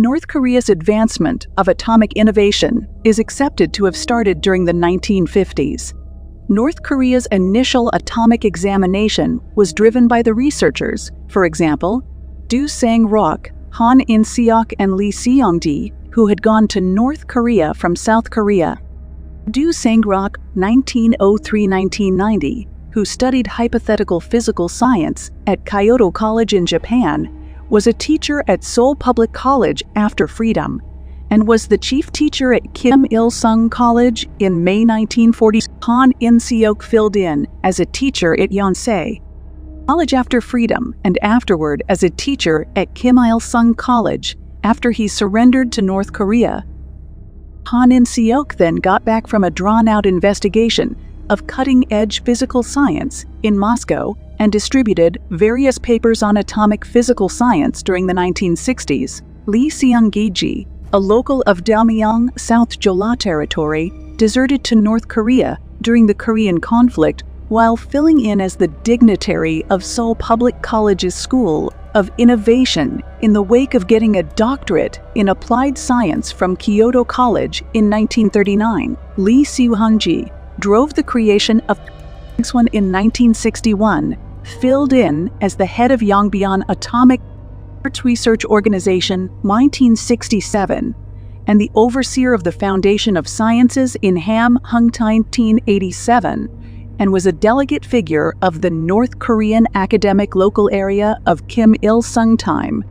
North Korea's advancement of atomic innovation is accepted to have started during the 1950s. North Korea's initial atomic examination was driven by the researchers, for example, Do Sang-rok, Han In-seok, and Lee Seong-gi, who had gone to North Korea from South Korea. Do Sang-rok, 1903-1990, who studied hypothetical physical science at Kyoto College in Japan, was a teacher at Seoul Public College after freedom, and was the chief teacher at Kim Il-sung College in May 1940. Han In-seok filled in as a teacher at Yonsei College after freedom, and afterward as a teacher at Kim Il-sung College after he surrendered to North Korea. Han In-seok then got back from a drawn-out investigation of cutting-edge physical science in Moscow and distributed various papers on atomic physical science during the 1960s. Lee Seong-gi, a local of Daumyeong, South Jeolla Territory, deserted to North Korea during the Korean conflict while filling in as the dignitary of Seoul Public College's School of Innovation in the wake of getting a doctorate in applied science from Kyoto College in 1939. Lee Seong-gi drove the creation of one in 1961, filled in as the head of Yongbyon Atomic Research Organization 1967, and the overseer of the Foundation of Sciences in Ham-hung 1987, and was a delegate figure of the North Korean academic local area of Kim Il-sung time.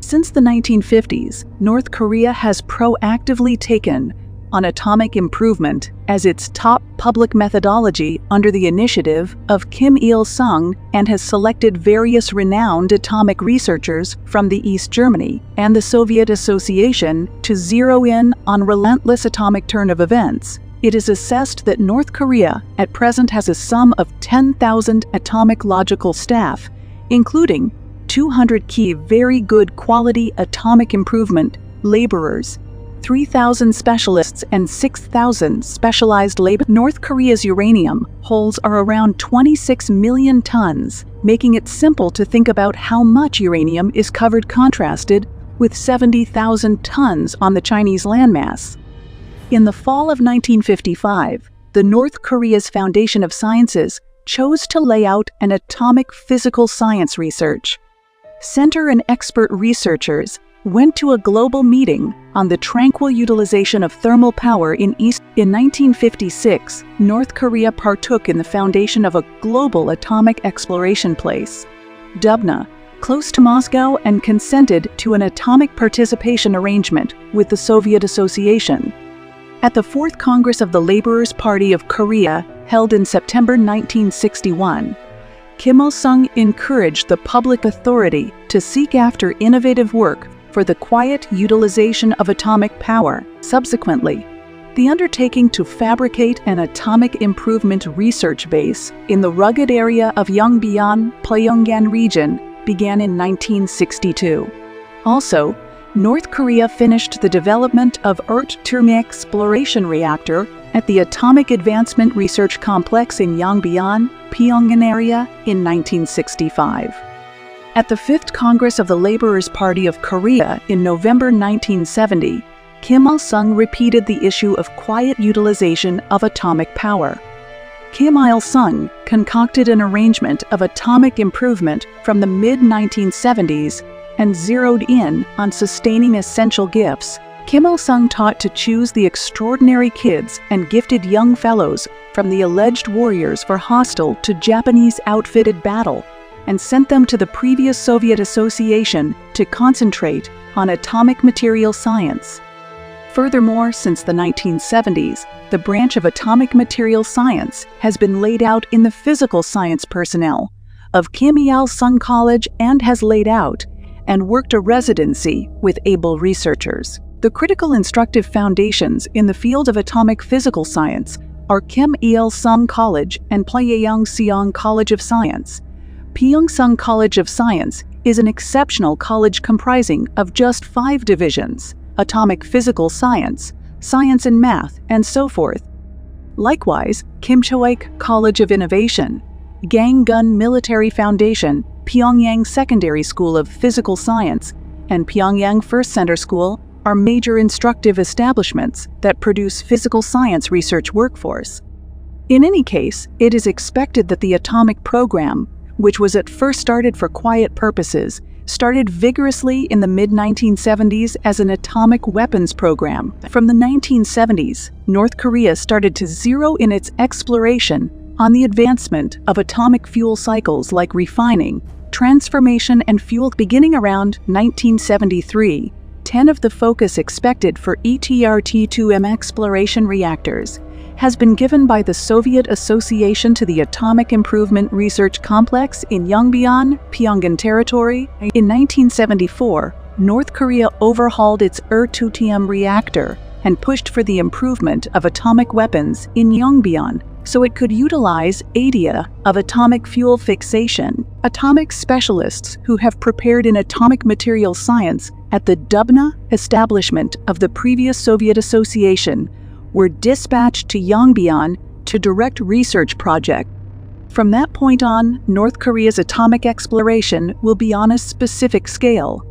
Since the 1950s, North Korea has proactively taken on atomic improvement as its top public methodology under the initiative of Kim Il-sung, and has selected various renowned atomic researchers from the East Germany and the Soviet Association to zero in on relentless atomic turn of events. It is assessed that North Korea at present has a sum of 10,000 atomic logical staff, including 200 key very good quality atomic improvement laborers, 3,000 specialists, and 6,000 specialized labor. North Korea's uranium holds are around 26 million tons, making it simple to think about how much uranium is covered, contrasted with 70,000 tons on the Chinese landmass. In the fall of 1955, the North Korea's Foundation of Sciences chose to lay out an atomic physical science research center, and expert researchers went to a global meeting on the tranquil utilization of thermal power in East. In 1956, North Korea partook in the foundation of a global atomic exploration place, Dubna, close to Moscow, and consented to an atomic participation arrangement with the Soviet Association. At the Fourth Congress of the Laborers' Party of Korea, held in September 1961, Kim Il-sung encouraged the public authority to seek after innovative work for the quiet utilization of atomic power. Subsequently, the undertaking to fabricate an atomic improvement research base in the rugged area of Yongbyon, Pyongan region began in 1962. Also, North Korea finished the development of Urt-Terme exploration reactor at the Atomic Advancement Research Complex in Yongbyon, Pyongan area in 1965. At the Fifth Congress of the Laborers' Party of Korea in November 1970, Kim Il-sung repeated the issue of quiet utilization of atomic power. Kim Il-sung concocted an arrangement of atomic improvement from the mid-1970s and zeroed in on sustaining essential gifts. Kim Il-sung taught to choose the extraordinary kids and gifted young fellows from the alleged warriors for hostile to Japanese outfitted battle, and sent them to the previous Soviet Association to concentrate on atomic material science. Furthermore, since the 1970s, the branch of atomic material science has been laid out in the physical science personnel of Kim Il-sung College and has laid out and worked a residency with able researchers. The critical instructive foundations in the field of atomic physical science are Kim Il-sung College and Pyeongseong College of Science. Pyeongseong College of Science is an exceptional college comprising of just 5 divisions: atomic physical science, science and math, and so forth. Likewise, Kimchoik College of Innovation, Ganggun Military Foundation, Pyongyang Secondary School of Physical Science, and Pyongyang First Center School are major instructive establishments that produce physical science research workforce. In any case, it is expected that the atomic program, which was at first started for quiet purposes, started vigorously in the mid-1970s as an atomic weapons program. From the 1970s, North Korea started to zero in its exploration on the advancement of atomic fuel cycles like refining, transformation, and fuel. Beginning around 1973, 10 of the focus expected for ETRT-2M exploration reactors has been given by the Soviet Association to the Atomic Improvement Research Complex in Yongbyon, Pyongan Territory. In 1974, North Korea overhauled its ER-2TM reactor and pushed for the improvement of atomic weapons in Yongbyon so it could utilize ADIA of atomic fuel fixation. Atomic specialists who have prepared in atomic material science at the Dubna establishment of the previous Soviet Association were dispatched to Yongbyon to direct research projects. From that point on, North Korea's atomic exploration will be on a specific scale.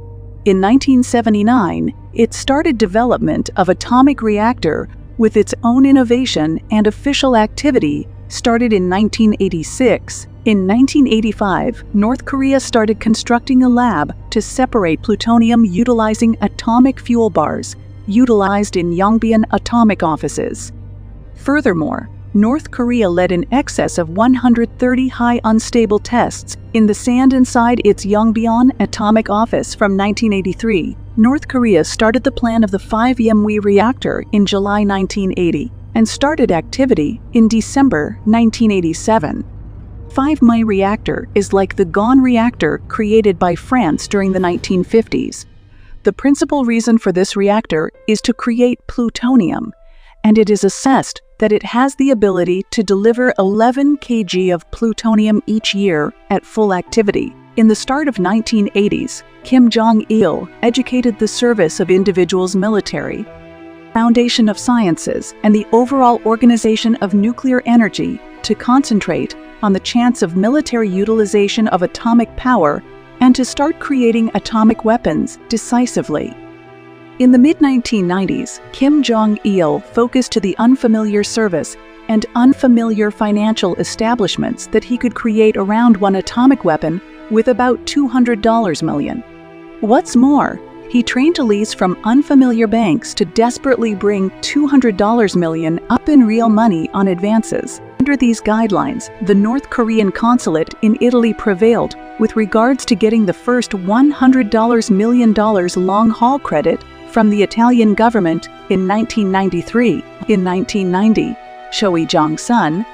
In 1979, it started development of atomic reactor with its own innovation, and official activity started in 1986. In 1985, North Korea started constructing a lab to separate plutonium utilizing atomic fuel bars utilized in Yongbyon atomic offices. Furthermore, North Korea led in excess of 130 high unstable tests in the sand inside its Yongbyon atomic office from 1983. North Korea started the plan of the 5-YMW reactor in July 1980 and started activity in December 1987. 5-MY reactor is like the GON reactor created by France during the 1950s. The principal reason for this reactor is to create plutonium, and it is assessed that it has the ability to deliver 11 kg of plutonium each year at full activity. In the start of 1980s, Kim Jong-il educated the service of individuals military, Foundation of Sciences, and the overall organization of nuclear energy to concentrate on the chance of military utilization of atomic power and to start creating atomic weapons decisively. In the mid-1990s, Kim Jong-il focused to the unfamiliar service and unfamiliar financial establishments that he could create around one atomic weapon with about $200 million. What's more, he trained to lease from unfamiliar banks to desperately bring $200 million up in real money on advances. Under these guidelines, the North Korean consulate in Italy prevailed with regards to getting the first $100 million long-haul credit from the Italian government in 1993. In 1990, Choi Jong-sun,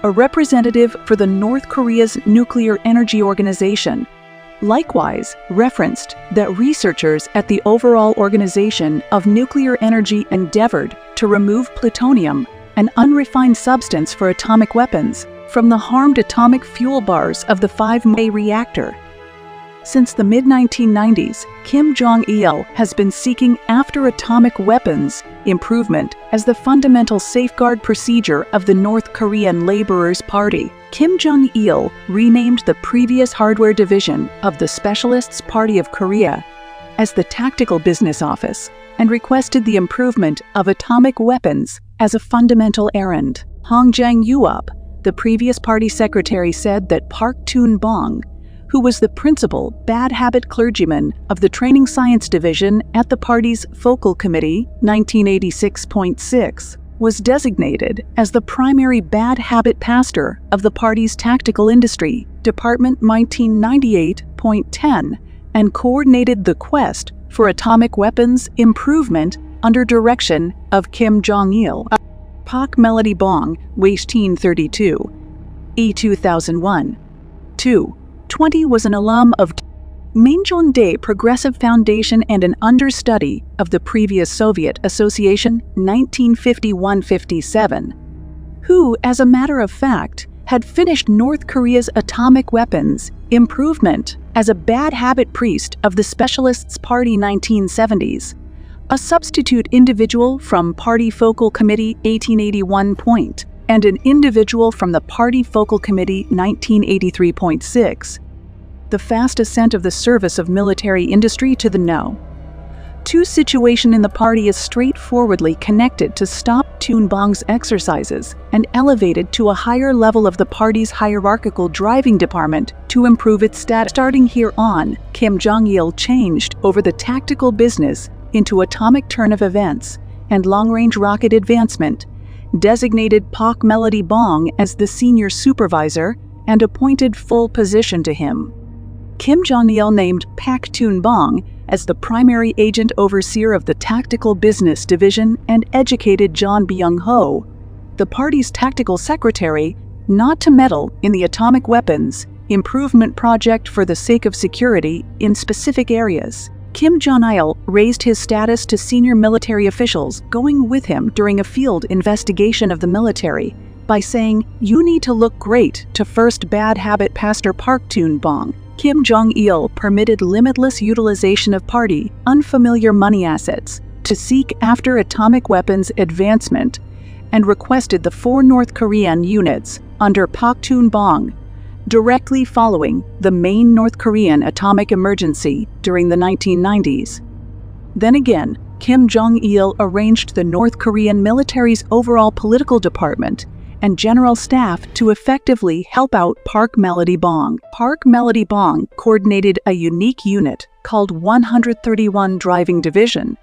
a representative for the North Korea's Nuclear Energy Organization, likewise referenced that researchers at the overall Organization of Nuclear Energy endeavored to remove plutonium, an unrefined substance for atomic weapons, from the harmed atomic fuel bars of the 5-MY reactor. Since the mid-1990s, Kim Jong-il has been seeking after atomic weapons improvement as the fundamental safeguard procedure of the North Korean Laborers' Party. Kim Jong-il renamed the previous hardware division of the Specialists' Party of Korea as the Tactical Business Office and requested the improvement of atomic weapons as a fundamental errand. Hong Jang-yuop, the previous party secretary, said that Park Toon-bong, who was the principal bad habit clergyman of the Training Science Division at the party's Focal Committee 1986.6, was designated as the primary bad habit pastor of the party's Tactical Industry Department 1998.10 and coordinated the quest for atomic weapons improvement under direction of Kim Jong-il. Pak Melody Bong, Waisteen 32, E 2001. 20 was an alum of Minjeondae Progressive Foundation and an understudy of the previous Soviet Association 1951-57, who, as a matter of fact, had finished North Korea's atomic weapons improvement as a bad habit priest of the Specialists' Party 1970s, a substitute individual from Party Focal Committee 1881 point, and an individual from the Party Focal Committee 1983.6. The fast ascent of the service of military industry to the no. Two situation in the party is straightforwardly connected to Stop Tun Bong's exercises and elevated to a higher level of the party's hierarchical driving department to improve its status. Starting here on, Kim Jong-il changed over the tactical business into atomic turn of events and long-range rocket advancement, designated Pak Melody Bong as the senior supervisor and appointed full position to him. Kim Jong-il named Pak Tun Bong as the primary agent overseer of the Tactical Business Division and educated John Byung-ho, the party's tactical secretary, not to meddle in the atomic weapons improvement project for the sake of security in specific areas. Kim Jong-il raised his status to senior military officials going with him during a field investigation of the military by saying, "You need to look great to first bad habit Pastor Park Tun Bong." Kim Jong-il permitted limitless utilization of party unfamiliar money assets to seek after atomic weapons advancement and requested the 4 North Korean units under Pak Tun Bong, directly following the main North Korean atomic emergency during the 1990s. Then again, Kim Jong-il arranged the North Korean military's overall political department and general staff to effectively help out Park Melody Bong. Park Melody Bong coordinated a unique unit called 131 Driving Division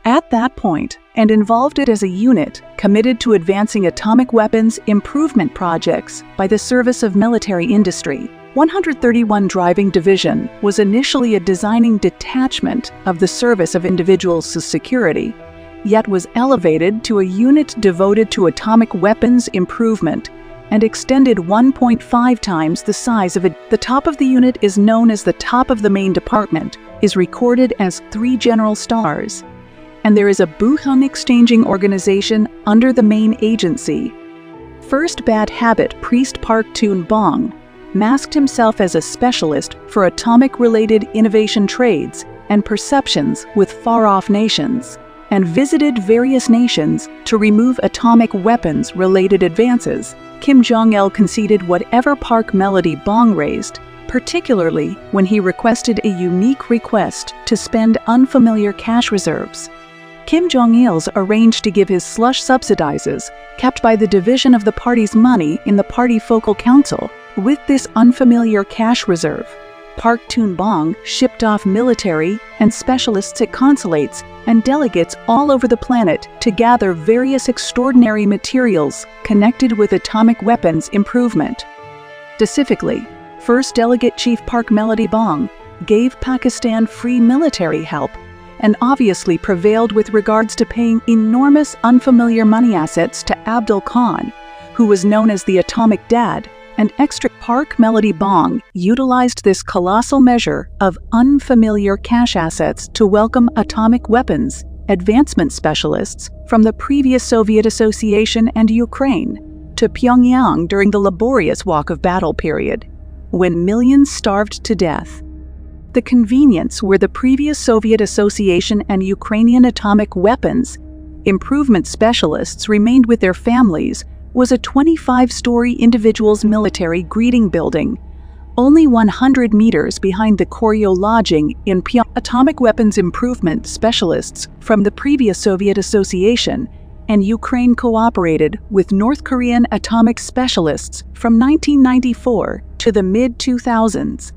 at that point and involved it as a unit committed to advancing atomic weapons improvement projects by the service of military industry. 131 Driving Division was initially a designing detachment of the Service of Individuals' Security, yet was elevated to a unit devoted to atomic weapons improvement and extended 1.5 times the size of it. The top of the unit is known as the top of the main department, is recorded as 3 general stars, and there is a Buhung exchanging organization under the main agency. First bad habit priest Park Tun Bong masked himself as a specialist for atomic-related innovation trades and perceptions with far-off nations, and visited various nations to remove atomic weapons-related advances. Kim Jong-il conceded whatever Park Melody Bong raised, particularly when he requested a unique request to spend unfamiliar cash reserves. Kim Jong-il's arranged to give his slush subsidizes, kept by the division of the party's money in the party focal council, with this unfamiliar cash reserve. Park Tun Bong shipped off military and specialists at consulates and delegates all over the planet to gather various extraordinary materials connected with atomic weapons improvement. Specifically, First Delegate Chief Park Melody Bong gave Pakistan free military help and obviously prevailed with regards to paying enormous unfamiliar money assets to Abdul Khan, who was known as the Atomic Dad, and extra. Park Melody Bong utilized this colossal measure of unfamiliar cash assets to welcome atomic weapons advancement specialists from the previous Soviet Association and Ukraine to Pyongyang during the laborious walk of battle period, when millions starved to death. The convenience where the previous Soviet Association and Ukrainian atomic weapons improvement specialists remained with their families was a 25-story individual's military greeting building, only 100 meters behind the Koryo lodging in Pyongyang. Atomic weapons improvement specialists from the previous Soviet Association and Ukraine cooperated with North Korean atomic specialists from 1994 to the mid-2000s.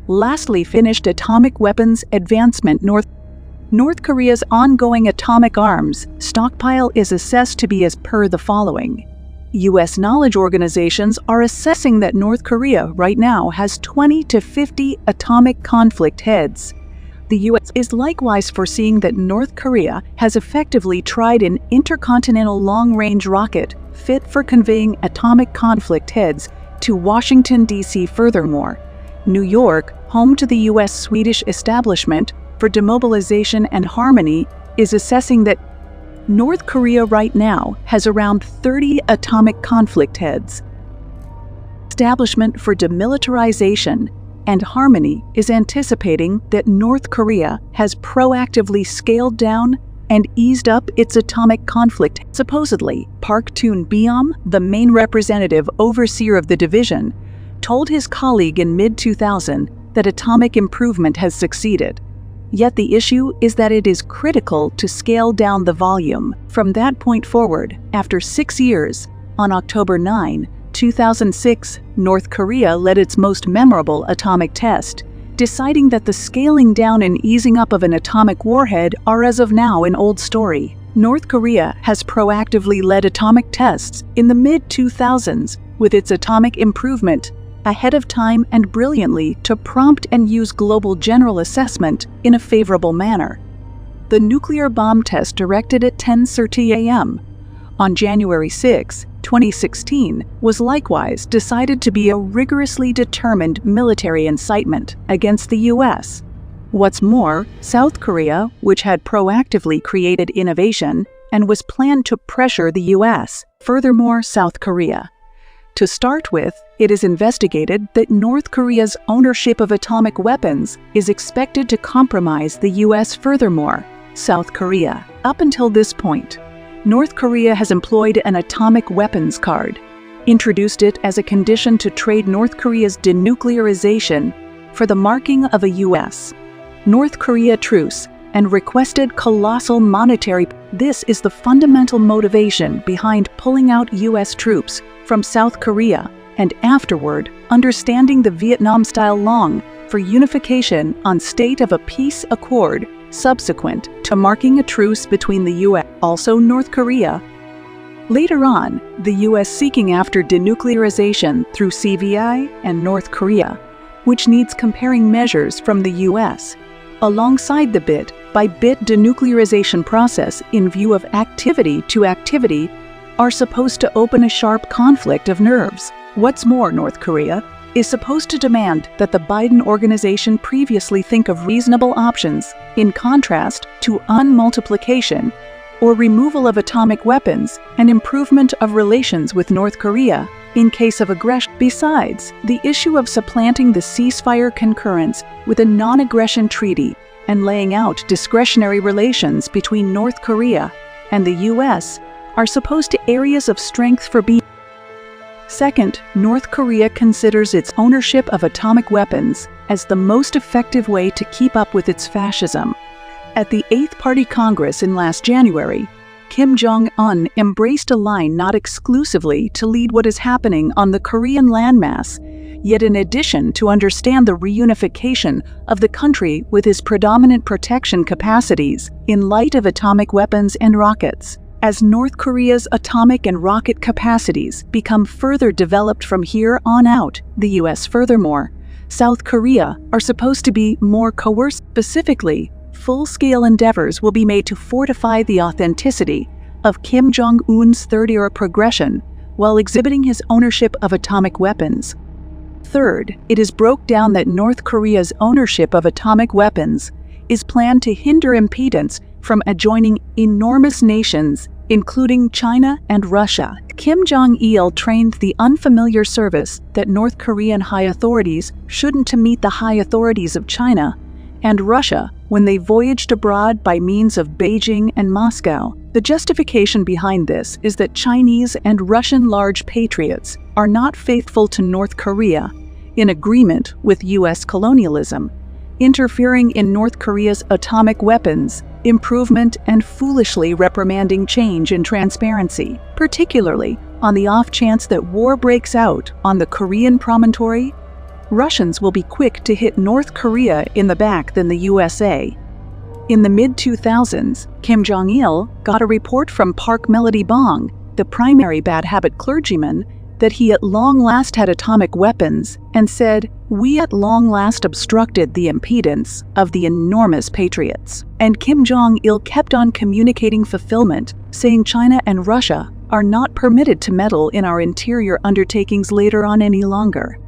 Lastly, finished atomic weapons advancement. North Korea's ongoing atomic arms stockpile is assessed to be as per the following. U.S. knowledge organizations are assessing that North Korea right now has 20 to 50 atomic conflict heads. The U.S. is likewise foreseeing that North Korea has effectively tried an intercontinental long-range rocket fit for conveying atomic conflict heads to Washington, D.C. Furthermore, New York, home to the U.S.-Swedish establishment for demobilization and harmony, is assessing that North Korea right now has around 30 atomic conflict heads. Establishment for Demilitarization and Harmony is anticipating that North Korea has proactively scaled down and eased up its atomic conflict. Supposedly, Park Tun Bong, the main representative overseer of the division, told his colleague in mid-2000 that atomic improvement has succeeded. Yet the issue is that it is critical to scale down the volume. From that point forward, after 6 years, on October 9, 2006, North Korea led its most memorable atomic test, deciding that the scaling down and easing up of an atomic warhead are as of now an old story. North Korea has proactively led atomic tests in the mid-2000s with its atomic improvement ahead of time and brilliantly to prompt and use global general assessment in a favorable manner. The nuclear bomb test directed at 10:30 a.m. on January 6, 2016, was likewise decided to be a rigorously determined military incitement against the U.S. What's more, South Korea, which had proactively created innovation and was planned to pressure the U.S., furthermore, South Korea. To start with, it is investigated that North Korea's ownership of atomic weapons is expected to compromise the U.S. Furthermore, South Korea. Up until this point, North Korea has employed an atomic weapons card, introduced it as a condition to trade North Korea's denuclearization for the marking of a U.S. North Korea truce and requested colossal monetary. This is the fundamental motivation behind pulling out U.S. troops from South Korea and afterward understanding the Vietnam-style long for unification on state of a peace accord subsequent to marking a truce between the U.S. also North Korea. Later on, the U.S. seeking after denuclearization through CVI and North Korea, which needs comparing measures from the U.S. alongside the bit-by-bit denuclearization process in view of activity to activity are supposed to open a sharp conflict of nerves. What's more, North Korea is supposed to demand that the Biden organization previously think of reasonable options in contrast to unmultiplication or removal of atomic weapons and improvement of relations with North Korea in case of aggression. Besides, the issue of supplanting the ceasefire concurrence with a non-aggression treaty and laying out discretionary relations between North Korea and the U.S. are supposed to areas of strength for B. Second, North Korea considers its ownership of atomic weapons as the most effective way to keep up with its fascism. At the 8th Party Congress in last January, Kim Jong-un embraced a line not exclusively to lead what is happening on the Korean landmass, yet in addition to understand the reunification of the country with his predominant protection capacities in light of atomic weapons and rockets. As North Korea's atomic and rocket capacities become further developed from here on out, the U.S. furthermore, South Korea are supposed to be more coercive. Specifically, full-scale endeavors will be made to fortify the authenticity of Kim Jong-un's third-era progression while exhibiting his ownership of atomic weapons. Third, it is broke down that North Korea's ownership of atomic weapons is planned to hinder impedance from adjoining enormous nations, including China and Russia. Kim Jong-il trained the unfamiliar service that North Korean high authorities shouldn't to meet the high authorities of China and Russia when they voyaged abroad by means of Beijing and Moscow. The justification behind this is that Chinese and Russian large patriots are not faithful to North Korea in agreement with U.S. colonialism, interfering in North Korea's atomic weapons improvement and foolishly reprimanding change in transparency, particularly on the off chance that war breaks out on the Korean promontory. Russians will be quick to hit North Korea in the back than the USA. In the mid-2000s, Kim Jong-il got a report from Park Melody Bong, the primary bad habit clergyman, that he at long last had atomic weapons and said, "We at long last obstructed the impedance of the enormous patriots." And Kim Jong-il kept on communicating fulfillment, saying China and Russia are not permitted to meddle in our interior undertakings later on any longer.